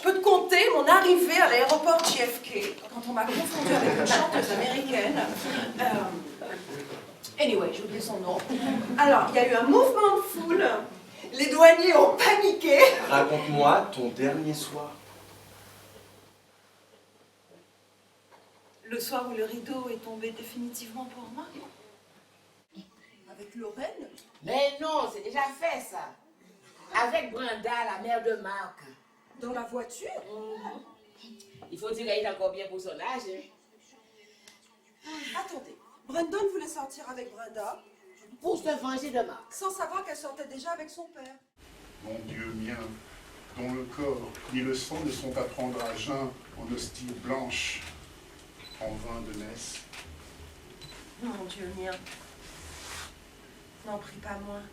peux te conter mon arrivée à l'aéroport JFK, quand on m'a confondue avec une chanteuse américaine. Anyway, j'ai oublié son nom. Alors, il y a eu un mouvement de foule. Les douaniers ont paniqué. Raconte-moi ton dernier soir. Le soir où le rideau est tombé définitivement pour moi. Avec Lorraine. Mais non, c'est déjà fait ça. Avec Brenda, la mère de Marc. Dans la voiture. Il faut dire qu'elle est encore bien pour son âge. Attendez, Brandon voulait sortir avec Brenda, Pour se venger de Marc. sans savoir qu'elle sortait déjà avec son père. Mon Dieu mien, dont le corps ni le sang ne sont à prendre à jeun en hostie blanche, en vin de Ness. Mon Dieu mien, n'en prie pas moins.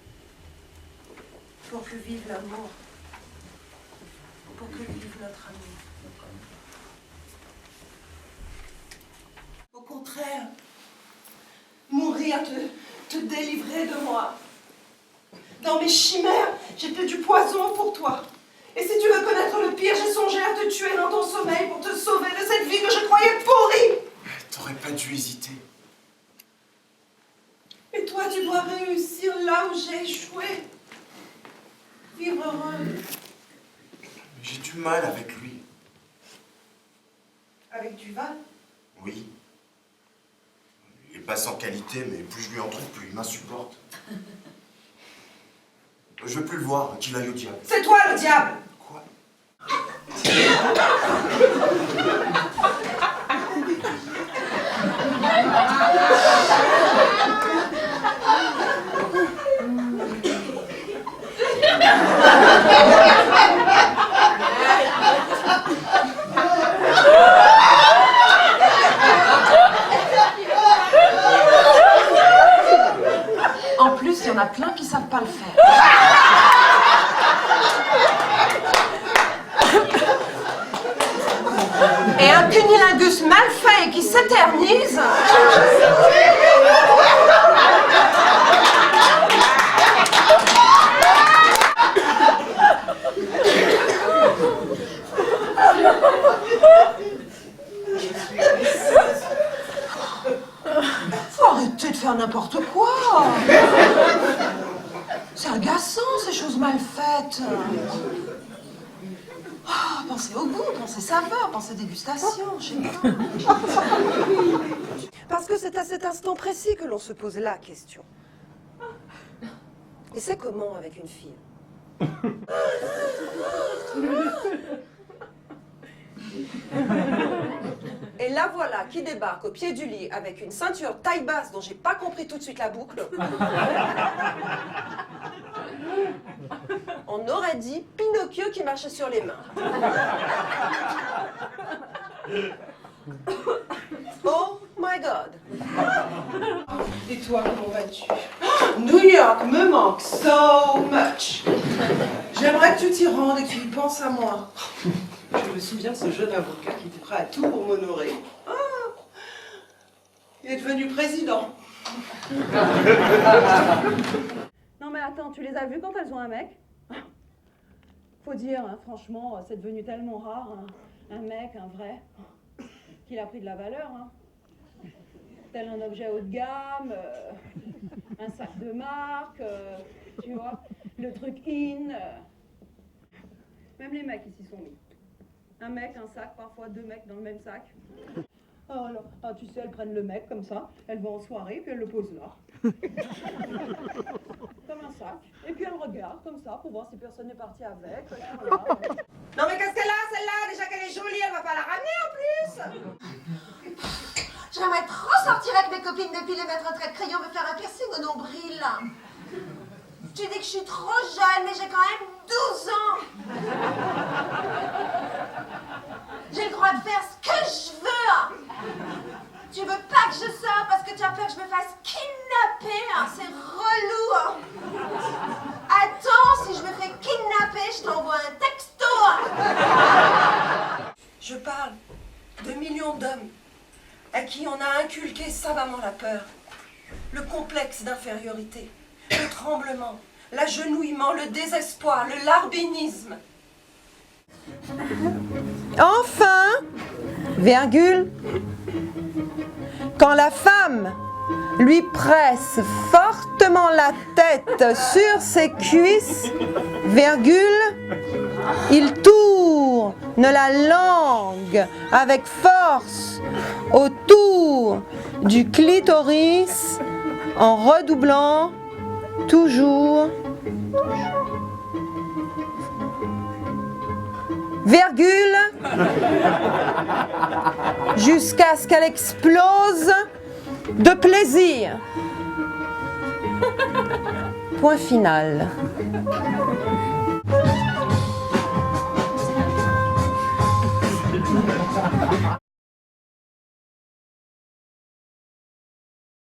Pour que vive l'amour. Pour que vive notre amour. Au contraire, mourir te délivrer de moi. Dans mes chimères, j'étais du poison pour toi. Et si tu veux connaître le pire, j'ai songé à te tuer dans ton sommeil pour te sauver de cette vie que je croyais pourrie. T'aurais pas dû hésiter. Et toi, tu dois réussir là où j'ai échoué. Vivre heureux. J'ai du mal avec lui. Avec Duval. Oui. Il est pas sans qualité, mais plus je lui en trouve, plus il m'insupporte. Je veux plus le voir, qu'il aille au diable. C'est toi le diable. Quoi? En plus, il y en a plein qui savent pas le faire. Et un cunilingus mal fait et qui s'éternise. Faut arrêter de faire n'importe quoi. C'est agaçant, ces choses mal faites. Oh, pensez au goût, pensez saveur, pensez dégustation, je sais pas. Parce que c'est à cet instant précis que l'on se pose la question. Et c'est comment avec une fille? Et la voilà qui débarque au pied du lit avec une ceinture taille basse dont j'ai pas compris tout de suite la boucle. On aurait dit Pinocchio qui marchait sur les mains. Oh my God. Et toi, comment vas-tu? New York me manque so much. J'aimerais que tu t'y rendes et que tu y penses à moi. Je me souviens de ce jeune avocat qui était prêt à tout pour m'honorer. Ah, il est devenu président. Non mais attends, tu les as vues quand elles ont un mec? Faut dire, hein, franchement, c'est devenu tellement rare, hein, un mec, un vrai, qu'il a pris de la valeur. Hein. Tel un objet haut de gamme, un sac de marque, tu vois, le truc in. Même les mecs, ils s'y sont mis. Un mec, un sac, parfois deux mecs dans le même sac. Oh, alors, ah, tu sais, elles prennent le mec comme ça, elles vont en soirée, puis elles le posent là. Comme un sac. Et puis elles regardent comme ça pour voir si personne n'est parti avec. Voilà. Non mais qu'est-ce qu'elle a celle-là? Déjà qu'elle est jolie, elle va pas la ramener en plus. J'aimerais trop sortir avec mes copines depuis les mettre un trait de crayon, me faire un piercing au nombril. Tu dis que je suis trop jeune, mais j'ai quand même 12 ans. J'ai le droit de faire ce que je veux. Tu veux pas que je sorte parce que tu as peur que je me fasse kidnapper. C'est relou. Attends, si je me fais kidnapper, je t'envoie un texto. Je parle de millions d'hommes à qui on a inculqué savamment la peur, le complexe d'infériorité, le tremblement, l'agenouillement, le désespoir, le larbinisme. Enfin, virgule, quand la femme lui presse fortement la tête sur ses cuisses, virgule, il tourne la langue avec force autour du clitoris en redoublant toujours, virgule, jusqu'à ce qu'elle explose de plaisir. Point final.